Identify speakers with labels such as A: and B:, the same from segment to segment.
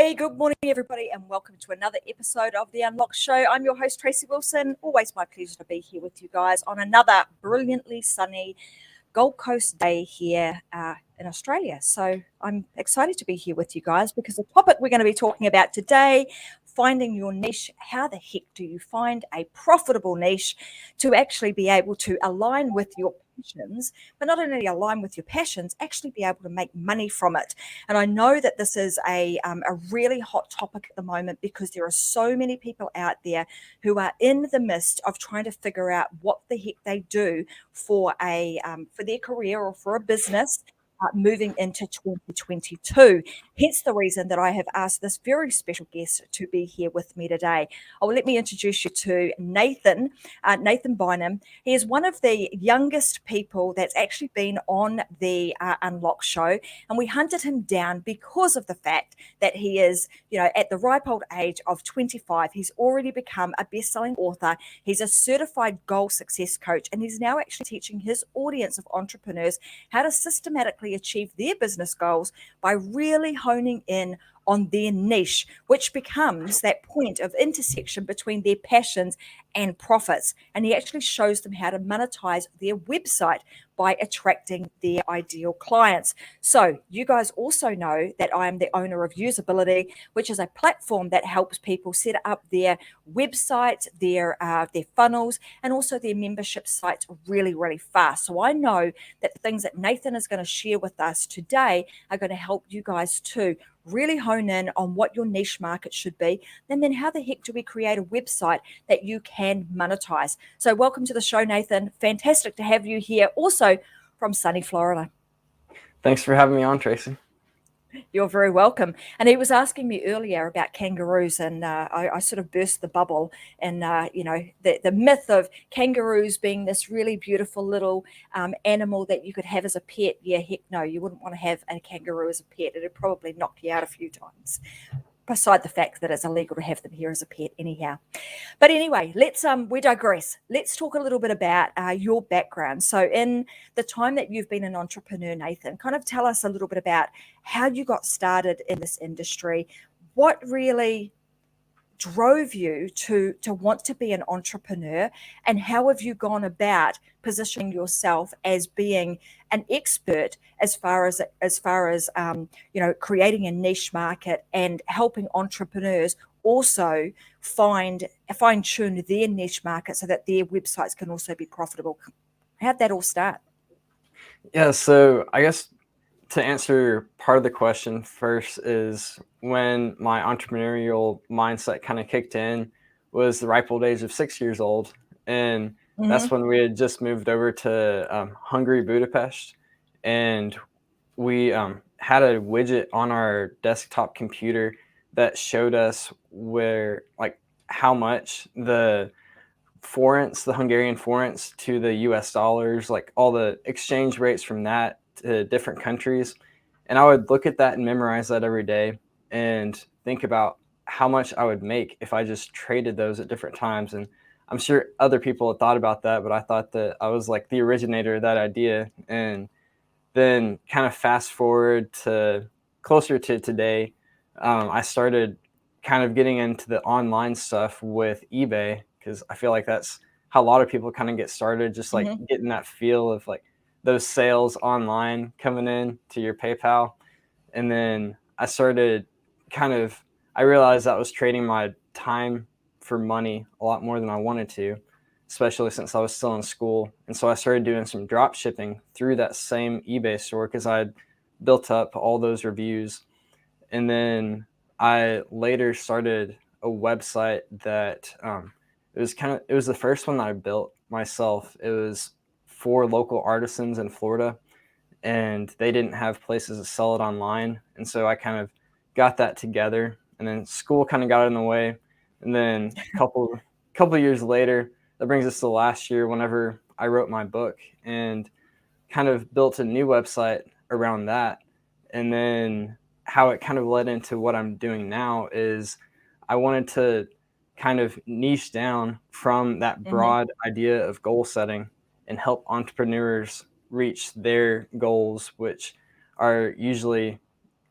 A: Hey, good morning, everybody, and welcome to another episode of The Unlocked Show. I'm your host, Tracy Wilson. Always my pleasure to be here with you guys on another brilliantly sunny Gold Coast day here in Australia. So I'm excited to be here with you guys because the topic we're going to be talking about today, finding your niche. How the heck do you find a profitable niche to actually be able to align with your passions, but not only align with your passions, actually be able to make money from it? And I know that this is a really hot topic at the moment because there are so many people out there who are in the midst of trying to figure out what the heck they do for their career or for a business moving into 2022. Hence the reason that I have asked this very special guest to be here with me today. Oh, let me introduce you to Nathan Bynum. He is one of the youngest people that's actually been on the Unlock show, and we hunted him down because of the fact that he is, at the ripe old age of 25. He's already become a best-selling author. He's a certified goal success coach, and he's now actually teaching his audience of entrepreneurs how to systematically achieve their business goals by really honing in on their niche, which becomes that point of intersection between their passions and profits. And he actually shows them how to monetize their website by attracting their ideal clients. So you guys also know that I am the owner of Usability, which is a platform that helps people set up their websites, their funnels, and also their membership sites really, really fast. So I know that the things that Nathan is going to share with us today are going to help you guys too really hone in on what your niche market should be, and then how the heck do we create a website that you can monetize. So welcome to the show, Nathan. Fantastic to have you here, also from sunny Florida.
B: Thanks for having me on, Tracy.
A: You're very welcome. And he was asking me earlier about kangaroos, and I sort of burst the bubble. And, the myth of kangaroos being this really beautiful little animal that you could have as a pet. Yeah, heck no, you wouldn't want to have a kangaroo as a pet. It'd probably knock you out a few times, beside the fact that it's illegal to have them here as a pet anyhow. But anyway, we digress. Let's talk a little bit about your background. So in the time that you've been an entrepreneur, Nathan, kind of tell us a little bit about how you got started in this industry. What really drove you to want to be an entrepreneur, and how have you gone about positioning yourself as being an expert as far as creating a niche market and helping entrepreneurs also fine tune their niche market so that their websites can also be profitable? How'd that all start?
B: Yeah, so I guess to answer part of the question first is when my entrepreneurial mindset kind of kicked in was the ripe old age of 6 years old. And that's when we had just moved over to Hungary, Budapest. And we had a widget on our desktop computer that showed us how much the Hungarian forints to the US dollars, like all the exchange rates from that to different countries. And I would look at that and memorize that every day and think about how much I would make if I just traded those at different times. And I'm sure other people had thought about that, but I thought that I was like the originator of that idea. And then kind of fast forward to closer to today, I started kind of getting into the online stuff with eBay, because I feel like that's how a lot of people kind of get started, just like getting that feel of like those sales online coming in to your PayPal. And then I realized I was trading my time for money a lot more than I wanted to, especially since I was still in school. And so I started doing some drop shipping through that same eBay store because I had built up all those reviews. And then I later started a website that it was the first one that I built myself. It was for local artisans in Florida, and they didn't have places to sell it online. And so I kind of got that together, and then school kind of got in the way. And then a couple years later, that brings us to last year, whenever I wrote my book and kind of built a new website around that. And then how it kind of led into what I'm doing now is I wanted to kind of niche down from that broad idea of goal setting and help entrepreneurs reach their goals, which are usually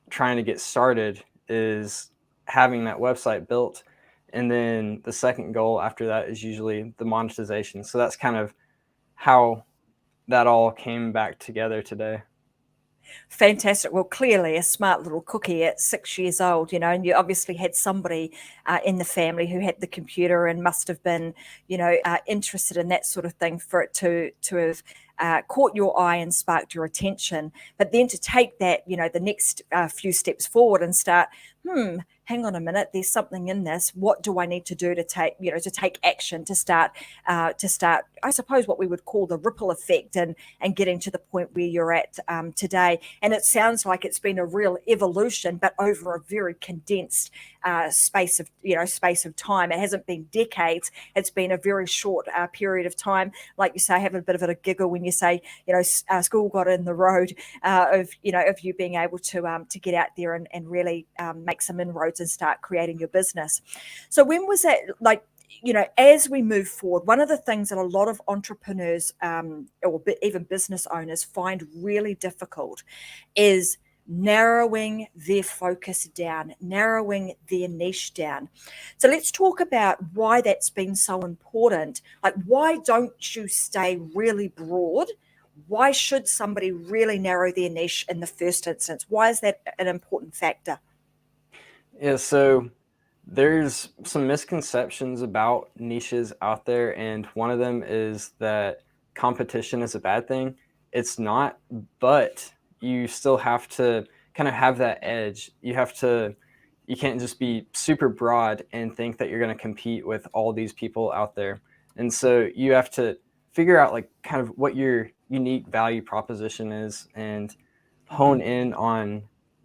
B: trying to get started, is having that website built. And then the second goal after that is usually the monetization. So that's kind of how that all came back together today.
A: Fantastic. Well, clearly a smart little cookie at 6 years old, and you obviously had somebody in the family who had the computer and must have been, interested in that sort of thing for it to have caught your eye and sparked your attention. But then to take that, the next few steps forward and start, hang on a minute, there's something in this. What do I need to do to take action to start, I suppose, what we would call the ripple effect and getting to the point where you're at today. And it sounds like it's been a real evolution, but over a very condensed space of time. It hasn't been decades. It's been a very short period of time. Like you say, I have a bit of a giggle when you say, school got in the road of you being able to get out there and really make some inroads and start creating your business. So when was that, like, as we move forward, one of the things that a lot of entrepreneurs or even business owners find really difficult is narrowing their focus down, narrowing their niche down. So let's talk about why that's been so important. Like, why don't you stay really broad? Why should somebody really narrow their niche in the first instance? Why is that an important factor?
B: Yeah, so there's some misconceptions about niches out there, and one of them is that competition is a bad thing. It's not, but you still have to kind of have that edge. You can't just be super broad and think that you're going to compete with all these people out there. And so you have to figure out like kind of what your unique value proposition is and hone in on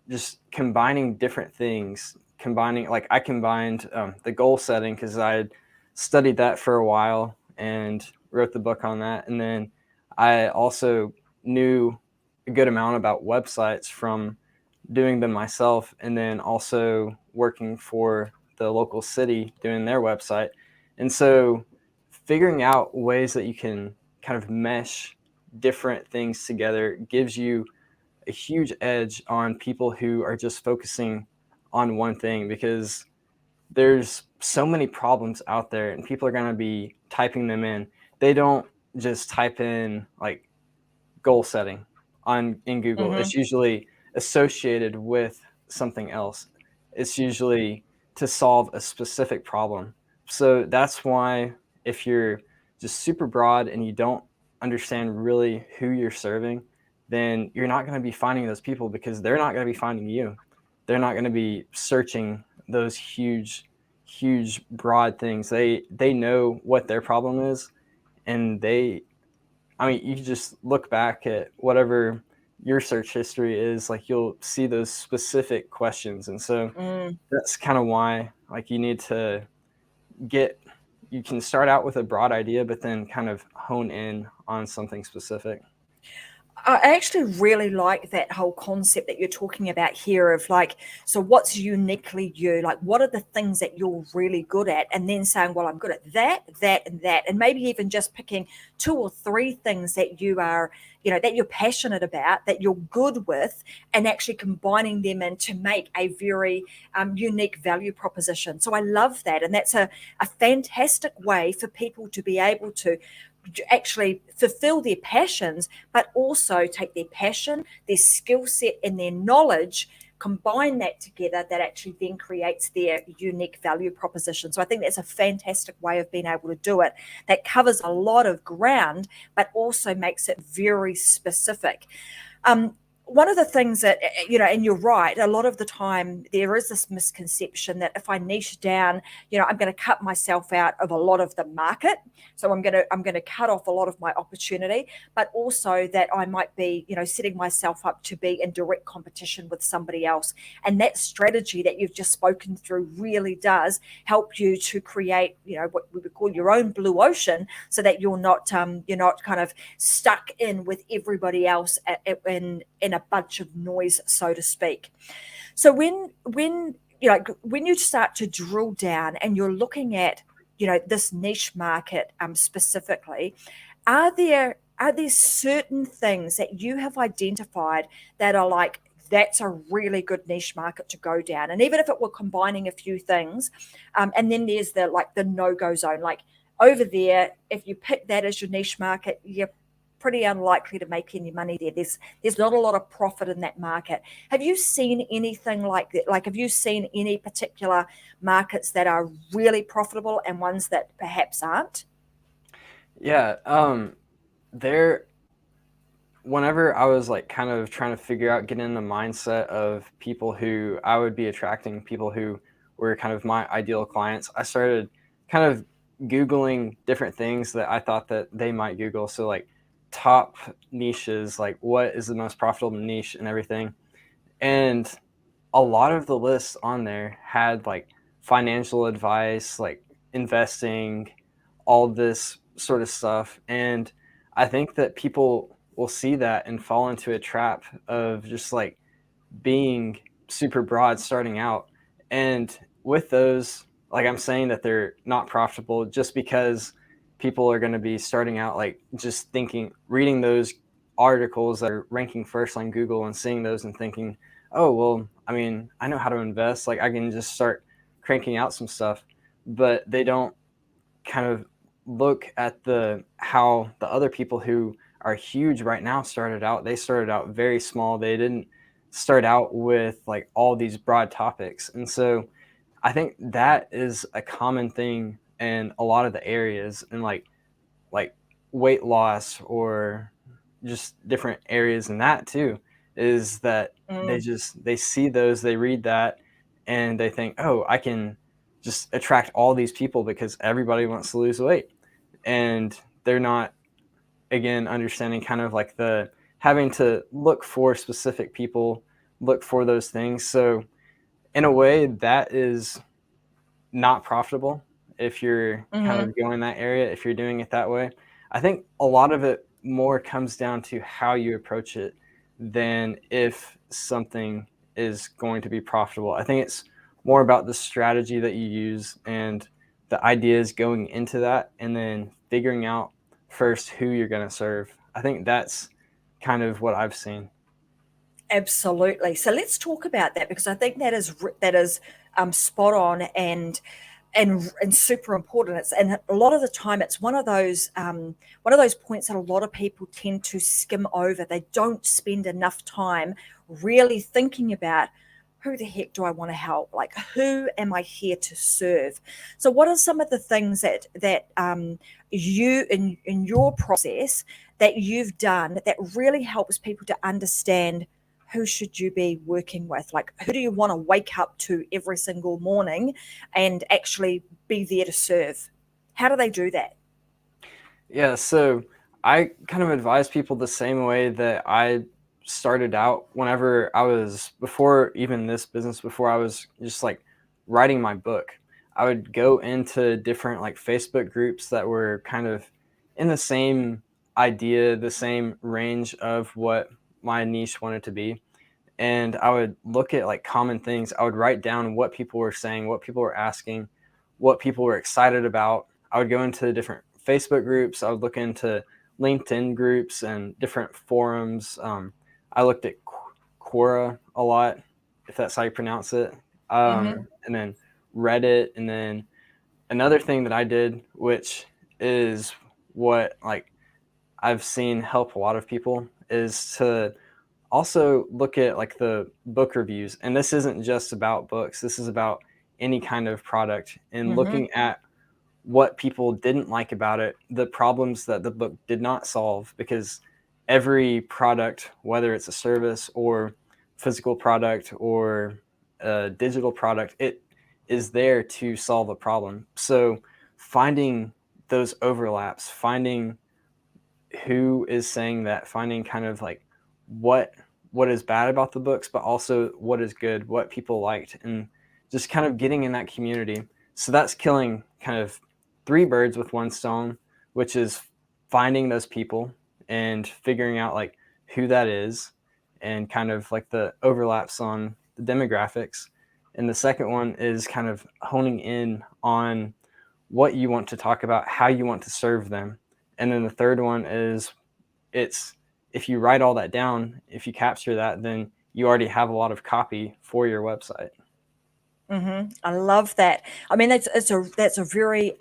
B: just combining different things. I combined the goal setting because I had studied that for a while and wrote the book on that. And then I also knew a good amount about websites from doing them myself, and then also working for the local city doing their website. And so figuring out ways that you can kind of mesh different things together gives you a huge edge on people who are just focusing on one thing, because there's so many problems out there and people are going to be typing them in. They don't just type in like goal setting in Google.
A: Mm-hmm.
B: It's usually associated with something else. It's usually to solve a specific problem. So that's why if you're just super broad and you don't understand really who you're serving, then you're not going to be finding those people because they're not going to be finding you. They're not going to be searching those huge broad things. They know what their problem is, and you can just look back at whatever your search history is, like you'll see those specific questions. And so that's kind of why like you need to you can start out with a broad idea, but then kind of hone in on something specific.
A: I actually really like that whole concept that you're talking about here of like, so what's uniquely you? Like, what are the things that you're really good at? And then saying, well, I'm good at that, that, and that. And maybe even just picking 2 or 3 things that you are, that you're passionate about, that you're good with, and actually combining them in to make a very unique value proposition. So I love that. And that's a fantastic way for people to be able to actually fulfill their passions, but also take their passion, their skill set, and their knowledge, combine that together, that actually then creates their unique value proposition. So I think that's a fantastic way of being able to do it. That covers a lot of ground, but also makes it very specific. One of the things that, and you're right, a lot of the time there is this misconception that if I niche down, I'm going to cut myself out of a lot of the market. So I'm going to cut off a lot of my opportunity, but also that I might be, setting myself up to be in direct competition with somebody else. And that strategy that you've just spoken through really does help you to create, what we would call your own blue ocean, so that you're not kind of stuck in with everybody else in a bunch of noise, so to speak. So when you start to drill down and you're looking at this niche market specifically, are there certain things that you have identified that are like, that's a really good niche market to go down. And even if it were combining a few things, and then there's the no-go zone, like over there, if you pick that as your niche market, you're pretty unlikely to make any money there. There's not a lot of profit in that market. Have you seen anything like that? Like, have you seen any particular markets that are really profitable and ones that perhaps aren't?
B: Yeah, there whenever I was like kind of trying to figure out getting in the mindset of people who I would be attracting, people who were kind of my ideal clients, I started kind of Googling different things that I thought that they might Google. So like top niches, like what is the most profitable niche and everything. And a lot of the lists on there had like financial advice, like investing, all this sort of stuff. And I think that people will see that and fall into a trap of just like being super broad starting out. And with those, like I'm saying that they're not profitable just because people are going to be starting out like just thinking, reading those articles that are ranking first on Google and seeing those and thinking, oh, well, I mean, I know how to invest. Like I can just start cranking out some stuff, but they don't kind of look at the how the other people who are huge right now started out. They started out very small. They didn't start out with like all these broad topics. And so I think that is a common thing in a lot of the areas, and like weight loss or just different areas in that too, is that
A: Mm.
B: they see those, they read that, and they think, oh, I can just attract all these people because everybody wants to lose weight. And they're not, again, understanding kind of like the having to look for specific people, look for those things. So in a way that is not profitable if you're kind
A: Mm-hmm.
B: of going that area, if you're doing it that way. I think a lot of it more comes down to how you approach it than if something is going to be profitable. I think it's more about the strategy that you use and the ideas going into that, and then figuring out first who you're going to serve. I think that's kind of what I've seen.
A: Absolutely. So let's talk about that, because I think that is spot on and super important. And a lot of the time it's one of those points that a lot of people tend to skim over. They don't spend enough time really thinking about, who the heck do I want to help? Like, who am I here to serve? So what are some of the things that you in your process that you've done that really helps people to understand, who should you be working with? Like, who do you want to wake up to every single morning and actually be there to serve? How do they do that?
B: Yeah, so I kind of advise people the same way that I started out whenever I was, before even this business, before I was just like writing my book. I would go into different like Facebook groups that were kind of in the same idea, the same range of what my niche wanted to be. And I would look at like common things. I would write down what people were saying, what people were asking, what people were excited about. I would go into different Facebook groups. I would look into LinkedIn groups and different forums. I looked at Quora a lot, if that's how you pronounce it.
A: Mm-hmm.
B: And then Reddit. And then another thing that I did, which is what like I've seen help a lot of people, is to also look at like the book reviews. And this isn't just about books, this is about any kind of product, and
A: Mm-hmm.
B: looking at what people didn't like about it, the problems that the book did not solve. Because every product, whether it's a service or physical product or a digital product, it is there to solve a problem. So finding those overlaps, finding who is saying that, finding kind of like what what is bad about the books, but also what is good, what people liked, and just kind of getting in that community. So that's killing kind of three birds with one stone, which is finding those people and figuring out like who that is, and kind of like the overlaps on the demographics. And the second one is kind of honing in on what you want to talk about, how you want to serve them. And then the third one is, it's if you write all that down, if you capture that, then you already have a lot of copy for your website.
A: I love that. I mean, that's a very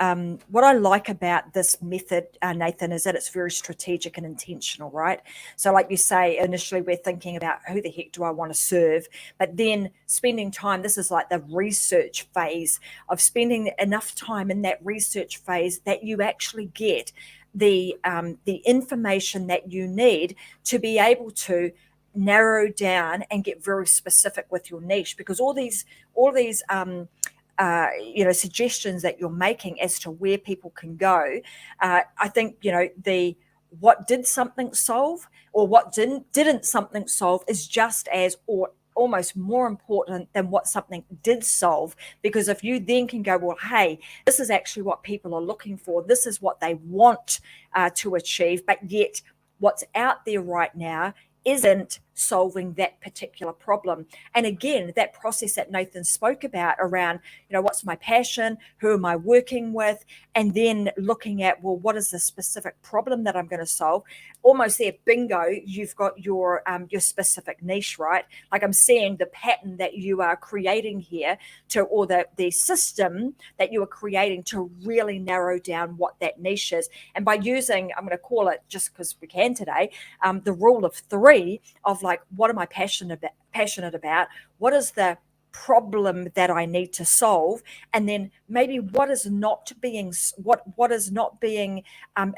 A: what I like about this method, Nathan, is that it's very strategic and intentional, right? So, like you say, initially we're thinking about who the heck do I want to serve, but then spending time. This is like the research phase of spending enough time in that research phase that you actually get the information that you need to be able to narrow down and get very specific with your niche, because all these suggestions that you're making as to where people can go, I think the what did something solve or what didn't something solve is just as or almost more important than what something did solve, because if you then can go, well, hey, this is actually what people are looking for, this is what they want to achieve, but yet what's out there right now isn't solving that particular problem. And again, that process that Nathan spoke about around, what's my passion, who am I working with, and then looking at, well, what is the specific problem that I'm going to solve? Almost there, bingo, you've got your specific niche, right? Like I'm seeing the pattern that you are creating here or the system that you are creating to really narrow down what that niche is. And by using, I'm going to call it, just because we can today, the rule of three of like, what am I passionate about? What is the problem that I need to solve? And then maybe what is not being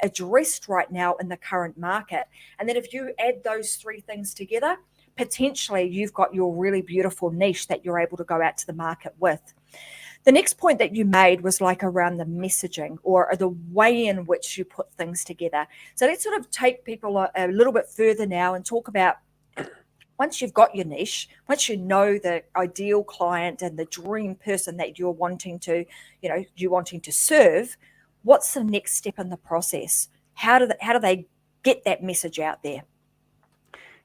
A: addressed right now in the current market. And then if you add those three things together, potentially you've got your really beautiful niche that you're able to go out to the market with. The next point that you made was like around the messaging or the way in which you put things together. So let's sort of take people a little bit further now and talk about, once you've got your niche, once you know the ideal client and the dream person that you're wanting to serve, what's the next step in the process? How do they get that message out there?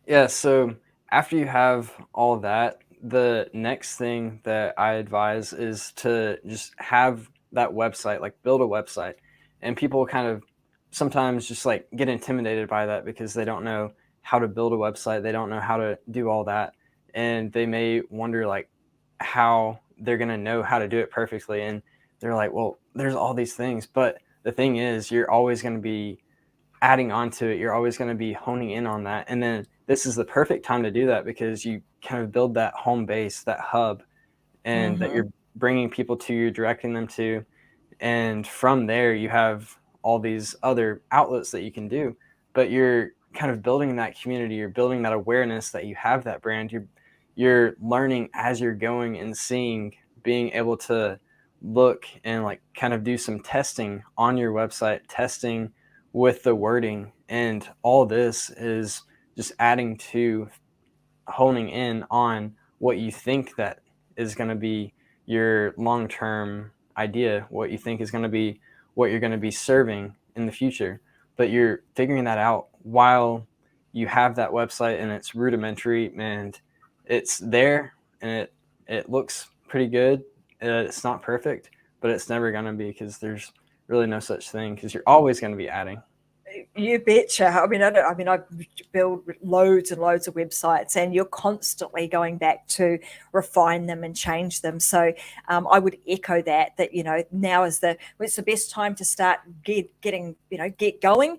B: Yeah, so after you have all that, the next thing that I advise is to just have that website, like build a website. And people kind of sometimes just like get intimidated by that because they don't know how to build a website, they don't know how to do all that. And they may wonder like how they're going to know how to do it perfectly. And they're like, well, there's all these things. But the thing is, you're always going to be adding on to it. You're always going to be honing in on that. And then this is the perfect time to do that because you kind of build that home base, that hub, and that you're bringing people to, you're directing them to. And from there, you have all these other outlets that you can do. But you're kind of building that community. You're building that awareness that you have that brand. You're learning as you're going and seeing, being able to look and like kind of do some testing on your website, testing with the wording, and all this is just adding to honing in on what you think that is going to be your long-term idea, what you think is going to be what you're going to be serving in the future. But you're figuring that out while you have that website and it's rudimentary and it's there and it looks pretty good. It's not perfect, but it's never going to be, because there's really no such thing, because you're always going to be adding.
A: You betcha. I build loads and loads of websites, and you're constantly going back to refine them and change them. So I would echo that now it's the best time to start get going.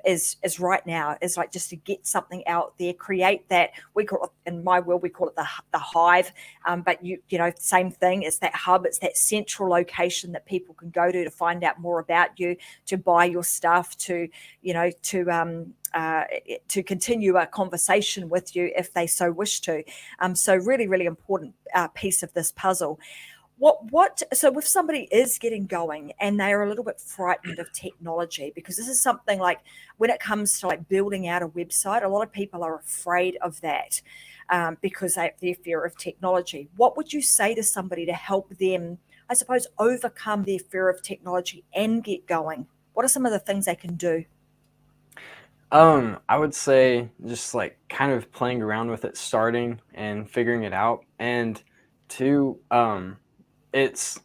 A: Is right now. Is like just to get something out there, create that. We call it, in my world, we call it the hive. But same thing. It's that hub. It's that central location that people can go to find out more about you, to buy your stuff, to continue a conversation with you if they so wish to. So really, really important piece of this puzzle. So if somebody is getting going and they are a little bit frightened of technology, because this is something like, when it comes to like building out a website, a lot of people are afraid of that because they have their fear of technology. What would you say to somebody to help them, I suppose, overcome their fear of technology and get going? What are some of the things they can do?
B: I would say just like kind of playing around with it, starting and figuring it out. And two, it's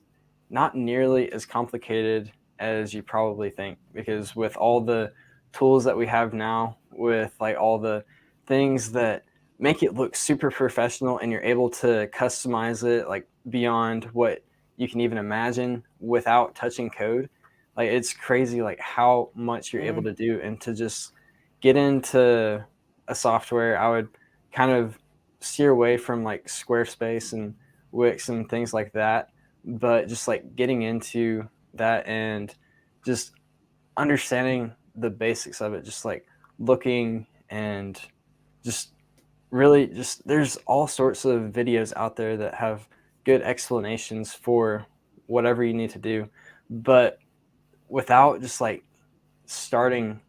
B: not nearly as complicated as you probably think, because with all the tools that we have now, with like all the things that make it look super professional, and you're able to customize it like beyond what you can even imagine without touching code. Like, it's crazy like how much you're able to do. And to just get into a software, I would kind of steer away from like Squarespace and Wix and things like that, but just like getting into that and just understanding the basics of it, just like looking and just really just there's all sorts of videos out there that have good explanations for whatever you need to do. But without just like starting,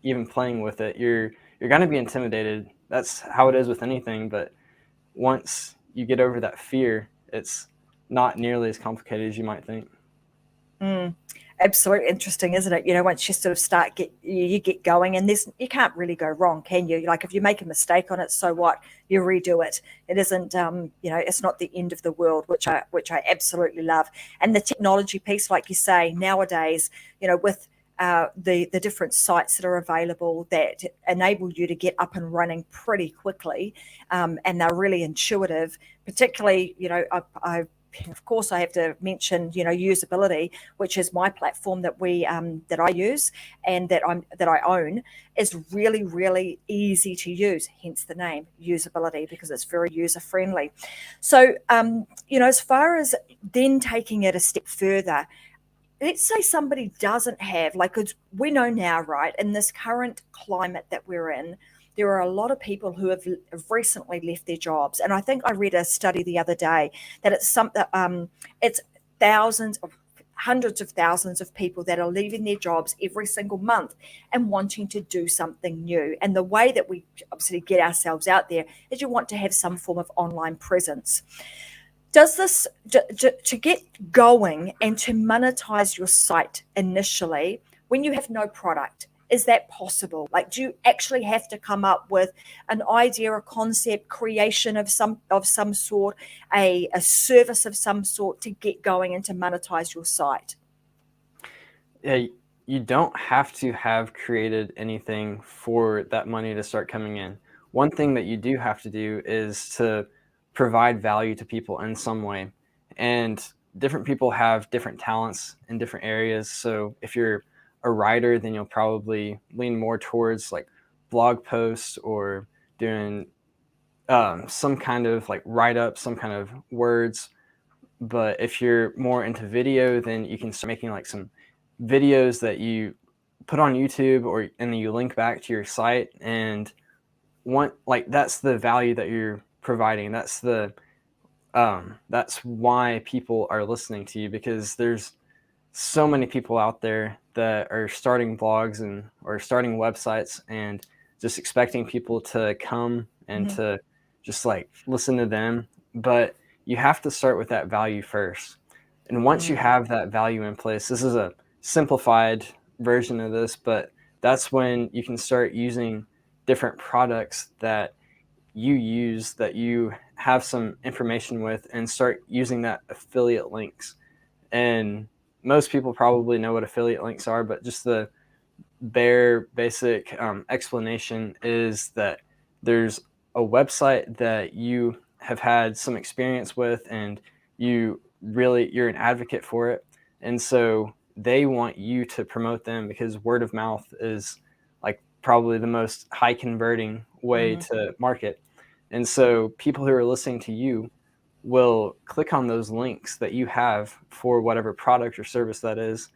B: even playing with it, you're going to be intimidated. That's how it is with anything. But once you get over that fear, it's not nearly as complicated as you might think.
A: Absolutely interesting, isn't it? Once you sort of you get going, and you can't really go wrong, can you? Like, if you make a mistake on it, so what? You redo it. It isn't, it's not the end of the world, which I absolutely love. And the technology piece, like you say, nowadays, with the different sites that are available that enable you to get up and running pretty quickly, and they're really intuitive. Particularly, of course, I have to mention, usability, which is my platform that that I use and that I own, is really, really easy to use. Hence the name usability, because it's very user friendly. So, as far as then taking it a step further, let's say somebody doesn't have, like, 'cause we know now, right, in this current climate that we're in, there are a lot of people who have recently left their jobs. And I think I read a study the other day that it's thousands of hundreds of thousands of people that are leaving their jobs every single month and wanting to do something new. And the way that we obviously get ourselves out there is you want to have some form of online presence. Does this, to get going and to monetize your site initially when you have no product, is that possible? Like, do you actually have to come up with an idea, a concept, creation of some sort, a service of some sort to get going and to monetize your site?
B: Yeah, you don't have to have created anything for that money to start coming in. One thing that you do have to do is to provide value to people in some way. And different people have different talents in different areas. So if you're a writer, then you'll probably lean more towards like blog posts or doing some kind of like write up, some kind of words. But if you're more into video, then you can start making like some videos that you put on YouTube, and then you link back to your site. And that's the value that you're providing. That's why people are listening to you, because there's so many people out there that are starting blogs or starting websites and just expecting people to come and to just like listen to them. But you have to start with that value first. And once you have that value in place, this is a simplified version of this, but that's when you can start using different products that you have some information with, and start using that affiliate links. And most people probably know what affiliate links are, but just the bare basic explanation is that there's a website that you have had some experience with, and you're an advocate for it. And so they want you to promote them, because word of mouth is like probably the most high converting way to market. And so people who are listening to you will click on those links that you have for whatever product or service that is,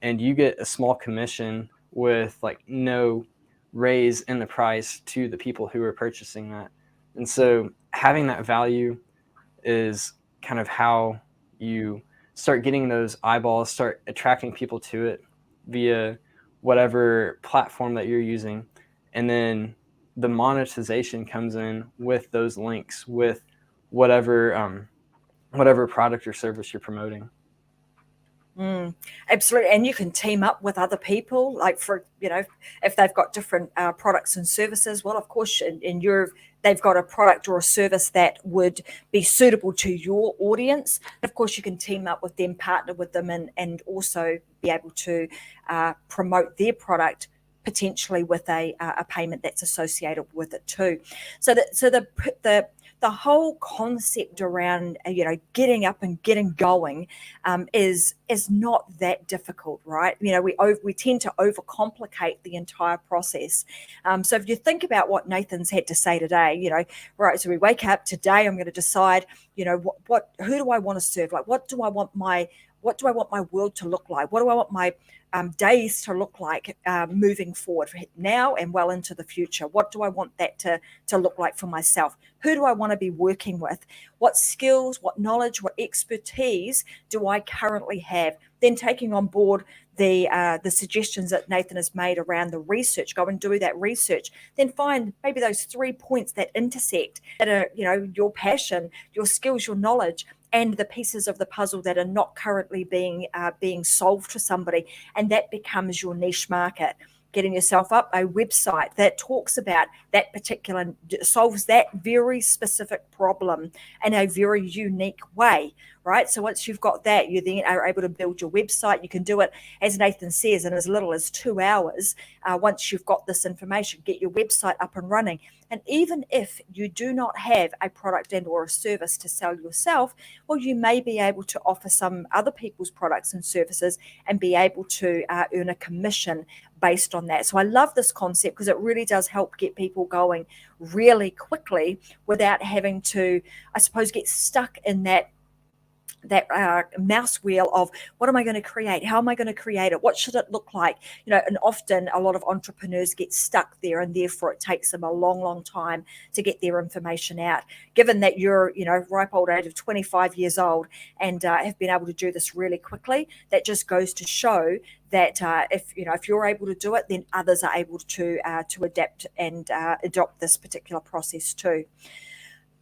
B: and you get a small commission with like no raise in the price to the people who are purchasing that. And so having that value is kind of how you start getting those eyeballs, start attracting people to it via whatever platform that you're using. And then the monetization comes in with those links, with whatever product or service you're promoting.
A: Absolutely. And you can team up with other people, like if they've got different products and services. Well, of course, they've got a product or a service that would be suitable to your audience. Of course, you can team up with them, partner with them, and also be able to promote their product potentially with a payment that's associated with it too. So the whole concept around getting up and getting going is not that difficult, right? We tend to overcomplicate the entire process. So if you think about what Nathan's had to say today, right? So we wake up today. I'm going to decide, who do I want to serve? Like, what do I want my world to look like? What do I want my days to look like moving forward now and well into the future? What do I want that to look like for myself? Who do I want to be working with? What skills, what knowledge, what expertise do I currently have? Then taking on board the suggestions that Nathan has made around the research. Go and do that research. Then find maybe those 3 points that intersect, that are your passion, your skills, your knowledge, and the pieces of the puzzle that are not currently being solved for somebody, and that becomes your niche market. Getting yourself up a website that talks about that particular, solves that very specific problem in a very unique way, right? So once you've got that, you then are able to build your website. You can do it, as Nathan says, in as little as 2 hours. Once you've got this information, get your website up and running. And even if you do not have a product and or a service to sell yourself, well, you may be able to offer some other people's products and services and be able to earn a commission based on that. So I love this concept because it really does help get people going really quickly without having to, I suppose, get stuck in that mouse wheel of what am I going to create? How am I going to create it? What should it look like? And often a lot of entrepreneurs get stuck there, and therefore it takes them a long, long time to get their information out. Given that you're, ripe old age of 25 years old and have been able to do this really quickly, that just goes to show that if you're able to do it, then others are able to adapt and adopt this particular process too.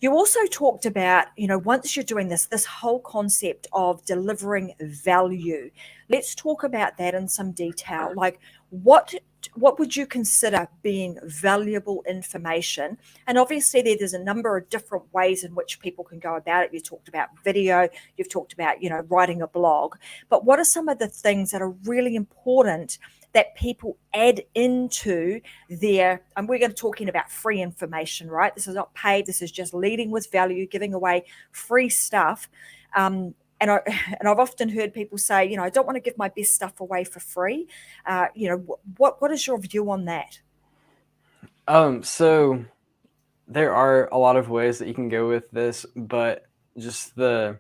A: You also talked about, once you're doing this whole concept of delivering value. Let's talk about that in some detail. Like, what would you consider being valuable information? And obviously there's a number of different ways in which people can go about it. You talked about video, you've talked about, writing a blog. But what are some of the things that are really important that people add into their, and we're going to talking about free information, right? This is not paid. This is just leading with value, giving away free stuff. And I've often heard people say, I don't want to give my best stuff away for free. What is your view on that?
B: So there are a lot of ways that you can go with this, but just the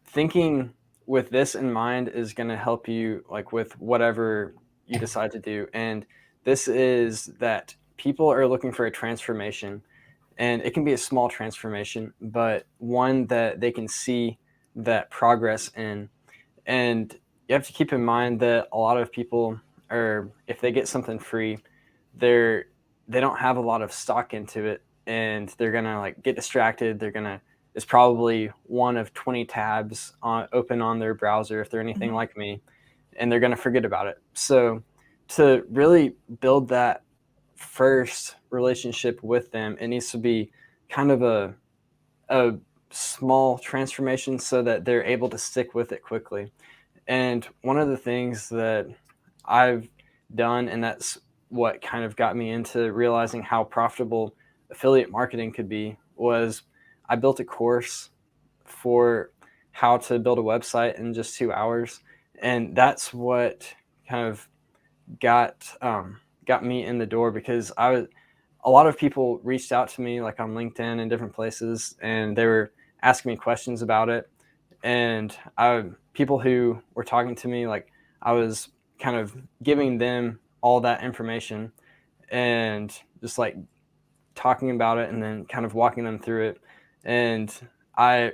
B: thinking with this in mind is going to help you, like, with whatever you decide to do. And this is that people are looking for a transformation, and it can be a small transformation, but one that they can see that progress in. And you have to keep in mind that a lot of people are, if they get something free, they don't have a lot of stock into it, and they're gonna like get distracted. It's probably one of 20 tabs open on their browser if they're anything like me, and they're gonna forget about it. So to really build that first relationship with them, it needs to be kind of a small transformation so that they're able to stick with it quickly. And one of the things that I've done, and that's what kind of got me into realizing how profitable affiliate marketing could be, was I built a course for how to build a website in just 2 hours. And that's what kind of got me in the door, because a lot of people reached out to me, like on LinkedIn and different places, and they were asking me questions about it. And people who were talking to me, like, I was kind of giving them all that information and just like talking about it and then kind of walking them through it. And I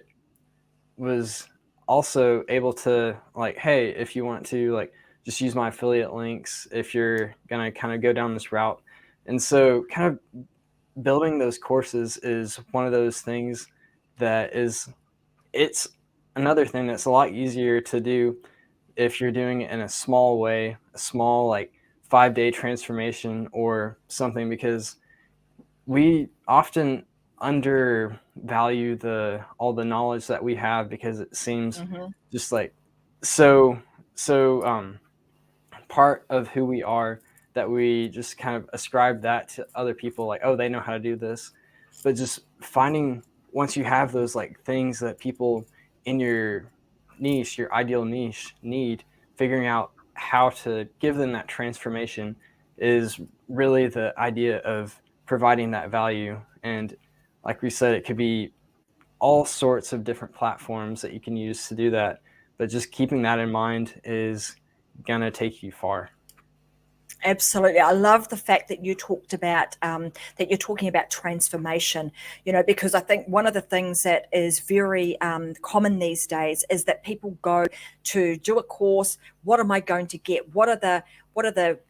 B: was also able to, like, hey, if you want to, like, just use my affiliate links if you're going to kind of go down this route. And so kind of building those courses is one of those things that it's another thing that's a lot easier to do if you're doing it in a small way, a small, like, 5-day transformation or something, because we often undervalue all the knowledge that we have, because it seems just like so part of who we are that we just kind of ascribe that to other people, like, oh, they know how to do this. But just finding, once you have those like things that people in your niche, your ideal niche, need, figuring out how to give them that transformation is really the idea of providing that value. And like we said, it could be all sorts of different platforms that you can use to do that. But just keeping that in mind is going to take you far.
A: Absolutely. I love the fact that you talked about that you're talking about transformation, because I think one of the things that is very common these days is that people go to do a course. What am I going to get? What are the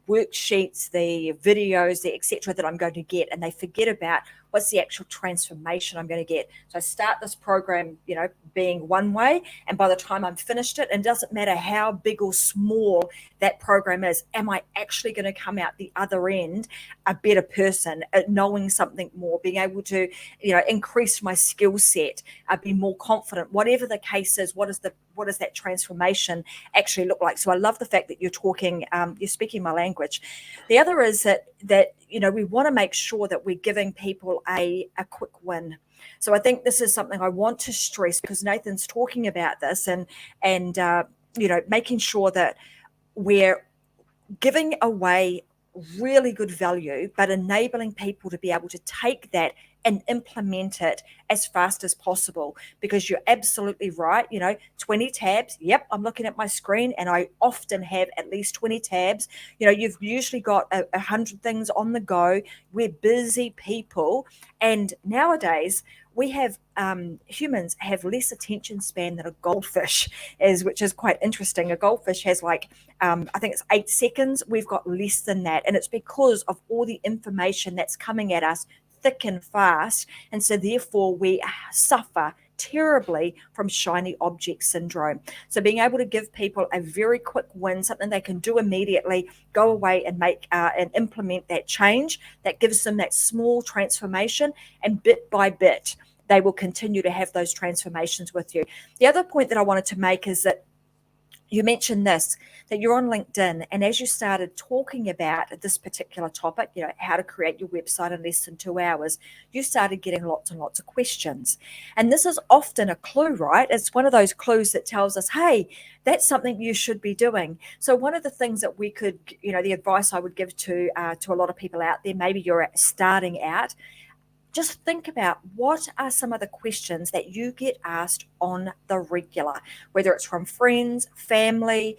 A: worksheets, the videos, the etc. that I'm going to get? And they forget about what's the actual transformation I'm going to get. So I start this program, being one way, and by the time I'm finished it, and it doesn't matter how big or small that program is, am I actually going to come out the other end a better person, knowing something more, being able to, increase my skill set, be more confident, whatever the case is. What does that transformation actually look like? So I love the fact that you're speaking my language. The other is that we want to make sure that we're giving people a quick win. So I think this is something I want to stress, because Nathan's talking about this, and making sure that we're giving away really good value, but enabling people to be able to take that and implement it as fast as possible. Because you're absolutely right, 20 tabs. Yep, I'm looking at my screen and I often have at least 20 tabs. You've usually got 100 things on the go. We're busy people. And nowadays we have humans have less attention span than a goldfish which is quite interesting. A goldfish has I think it's 8 seconds. We've got less than that. And it's because of all the information that's coming at us thick and fast. And so therefore we suffer terribly from shiny object syndrome. So being able to give people a very quick win, something they can do immediately, go away and make and implement that change, that gives them that small transformation, and bit by bit they will continue to have those transformations with you. The other point that I wanted to make is that you mentioned this, that you're on LinkedIn, and as you started talking about this particular topic, how to create your website in less than 2 hours, you started getting lots and lots of questions. And this is often a clue, right? It's one of those clues that tells us, hey, that's something you should be doing. So one of the things that we could, the advice I would give to a lot of people out there, maybe you're starting out, just think about what are some of the questions that you get asked on the regular, whether it's from friends, family,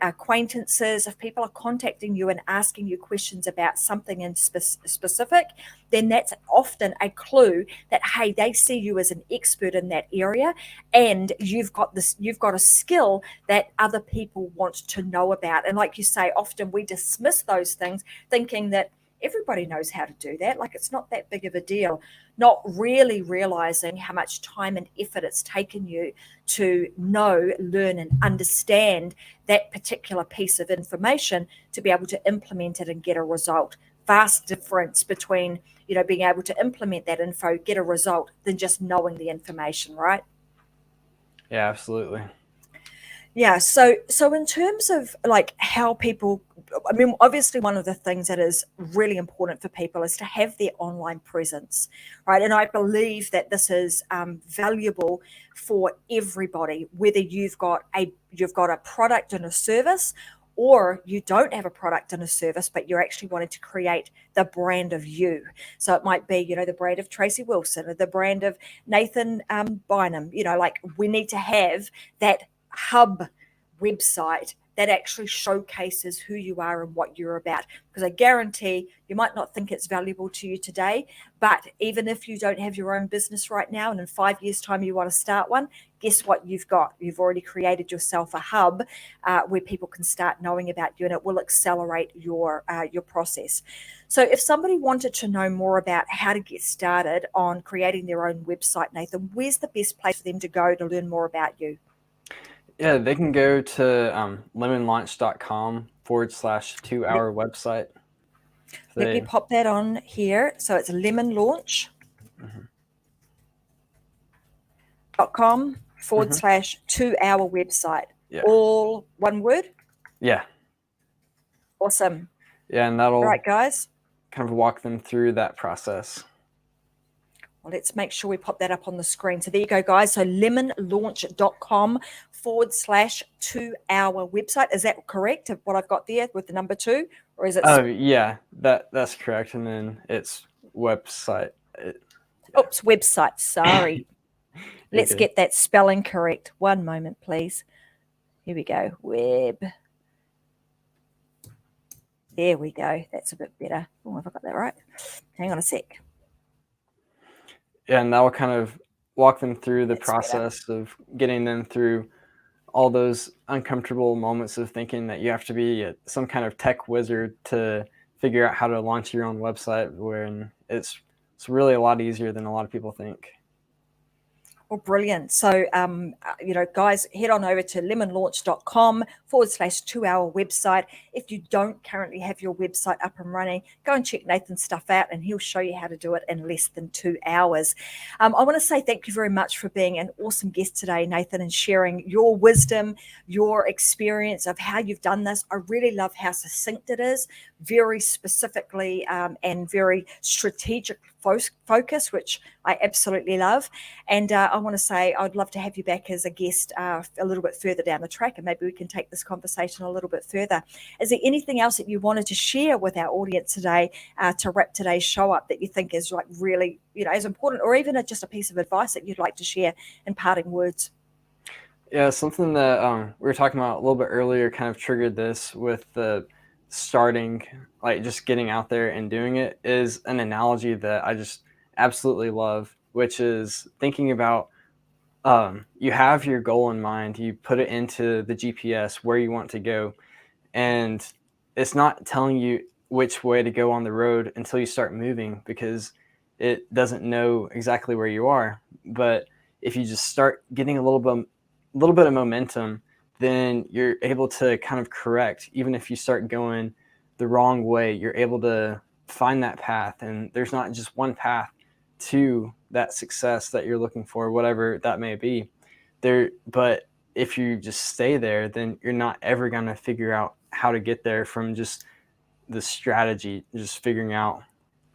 A: acquaintances. If people are contacting you and asking you questions about something in specific, then that's often a clue that, hey, they see you as an expert in that area, and you've got a skill that other people want to know about. And like you say, often we dismiss those things thinking that everybody knows how to do that. Like, it's not that big of a deal, not really realizing how much time and effort it's taken you to know, learn, and understand that particular piece of information to be able to implement it and get a result. Vast difference between, being able to implement that info, get a result, than just knowing the information, right?
B: Yeah, absolutely.
A: Yeah. So in terms of like how people, I mean, obviously one of the things that is really important for people is to have their online presence, right? And I believe that this is valuable for everybody, whether you've got a product and a service, or you don't have a product and a service, but you're actually wanting to create the brand of you. So it might be, the brand of Tracy Wilson, or the brand of Nathan Bynum. Like, we need to have that hub website that actually showcases who you are and what you're about. Because I guarantee you might not think it's valuable to you today, but even if you don't have your own business right now, and in 5 years' time you want to start one, guess what you've got? You've already created yourself a hub where people can start knowing about you, and it will accelerate your process. So if somebody wanted to know more about how to get started on creating their own website, Nathan, where's the best place for them to go to learn more about you?
B: Yeah, they can go to lemonlaunch.com/2-hour website.
A: Let me pop that on here. So it's lemonlaunch.com/2-hour website.
B: Yeah.
A: All one word?
B: Yeah.
A: Awesome.
B: Yeah, and
A: All
B: that'll
A: right, guys.
B: kind of walk them through that process.
A: Well, let's make sure we pop that up on the screen. So there you go, guys. So lemonlaunch.com/2-hour website. Is that correct? What I've got there with the number 2, or is it?
B: Oh yeah, that's correct. And then it's website.
A: Oops, website. Sorry. Let's
B: good.
A: get that spelling correct. One moment, please. Here we go. Web. There we go. That's a bit better. Oh, have I got that right? Hang on a sec.
B: Yeah, and that will kind of walk them through the
A: That's better.
B: process of getting them through all those uncomfortable moments of thinking that you have to be some kind of tech wizard to figure out how to launch your own website, when it's really a lot easier than a lot of people think.
A: Well, brilliant. So, guys, head on over to lemonlaunch.com/2-hour website. If you don't currently have your website up and running, go and check Nathan's stuff out and he'll show you how to do it in less than 2 hours. I want to say thank you very much for being an awesome guest today, Nathan, and sharing your wisdom, your experience of how you've done this. I really love how succinct it is, very specifically and very strategic focus, which I absolutely love. And I want to say I'd love to have you back as a guest a little bit further down the track, and maybe we can take this conversation a little bit further. Is there anything else that you wanted to share with our audience today to wrap today's show up that you think is like really, as important, or even just a piece of advice that you'd like to share in parting words?
B: Yeah, something that we were talking about a little bit earlier kind of triggered this with the starting, like just getting out there and doing it, is an analogy that I just absolutely love, which is thinking about you have your goal in mind, you put it into the GPS where you want to go, and it's not telling you which way to go on the road until you start moving, because it doesn't know exactly where you are. But if you just start getting a little bit of momentum, then you're able to kind of correct. Even if you start going the wrong way, you're able to find that path, and there's not just one path to that success that you're looking for, whatever that may be there. But if you just stay there, then you're not ever going to figure out how to get there from just the strategy, just figuring out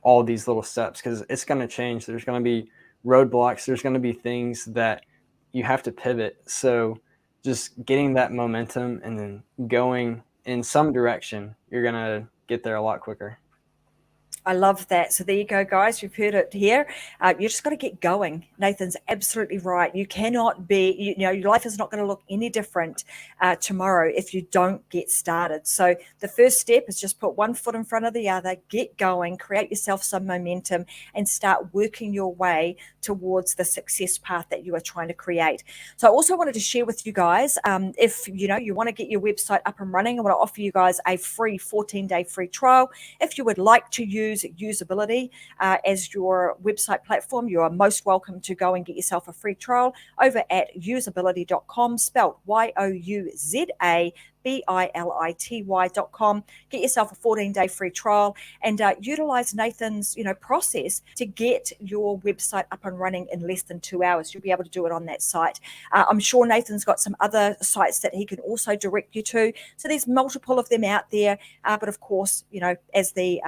B: all these little steps, because it's going to change. There's going to be roadblocks. There's going to be things that you have to pivot. So just getting that momentum and then going in some direction, you're going to get there a lot quicker.
A: I love that. So there you go, guys. You've heard it here. You just got to get going. Nathan's absolutely right. You cannot be, your life is not going to look any different tomorrow if you don't get started. So the first step is just put one foot in front of the other, get going, create yourself some momentum, and start working your way towards the success path that you are trying to create. So I also wanted to share with you guys, if you want to get your website up and running, I want to offer you guys a free 14-day free trial. If you would like to use Usability as your website platform, you are most welcome to go and get yourself a free trial over at usability.com, spelled YOUZABILITY.com. Get yourself a 14-day free trial and utilize Nathan's process to get your website up and running in less than 2 hours. You'll be able to do it on that site. I'm sure Nathan's got some other sites that he can also direct you to. So there's multiple of them out there. But of course, as the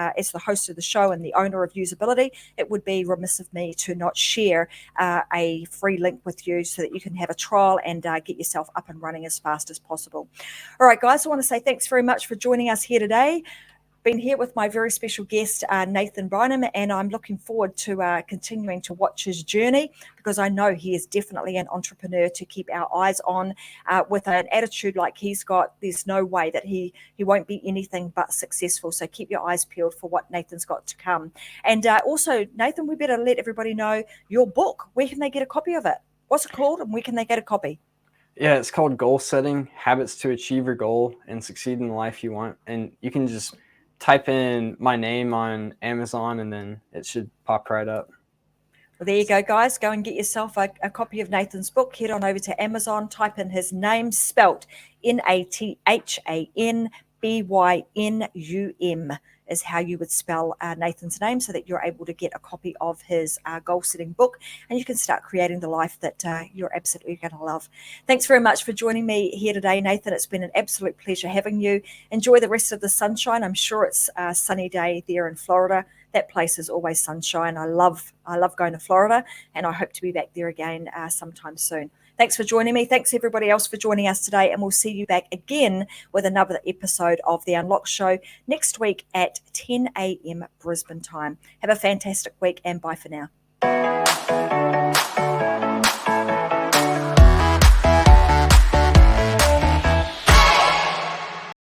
A: host of the show and the owner of Usability, it would be remiss of me to not share a free link with you so that you can have a trial and get yourself up and running as fast as possible. All right, guys, I want to say thanks very much for joining us here today. Been here with my very special guest, Nathan Bynum, and I'm looking forward to continuing to watch his journey, because I know he is definitely an entrepreneur to keep our eyes on. With an attitude like he's got, there's no way that he won't be anything but successful. So keep your eyes peeled for what Nathan's got to come. And also, Nathan, we better let everybody know your book. Where can they get a copy of it? What's it called, and where can they get a copy?
B: Yeah, it's called Goal Setting: Habits to Achieve Your Goal and Succeed in the Life You Want. And you can just type in my name on Amazon and then it should pop right up.
A: Well, there you go, guys. Go and get yourself a copy of Nathan's book. Head on over to Amazon, type in his name, spelt NATHANBYNUM. is how you would spell Nathan's name so that you're able to get a copy of his goal setting book, and you can start creating the life that you're absolutely going to love. Thanks very much for joining me here today, Nathan. It's been an absolute pleasure having you. Enjoy the rest of the sunshine. I'm sure it's a sunny day there in Florida. That place is always sunshine. I love going to Florida, and I hope to be back there again sometime soon. Thanks for joining me. Thanks everybody else for joining us today, and we'll see you back again with another episode of The Unlock Show next week at 10 a.m. Brisbane time. Have a fantastic week, and bye for now.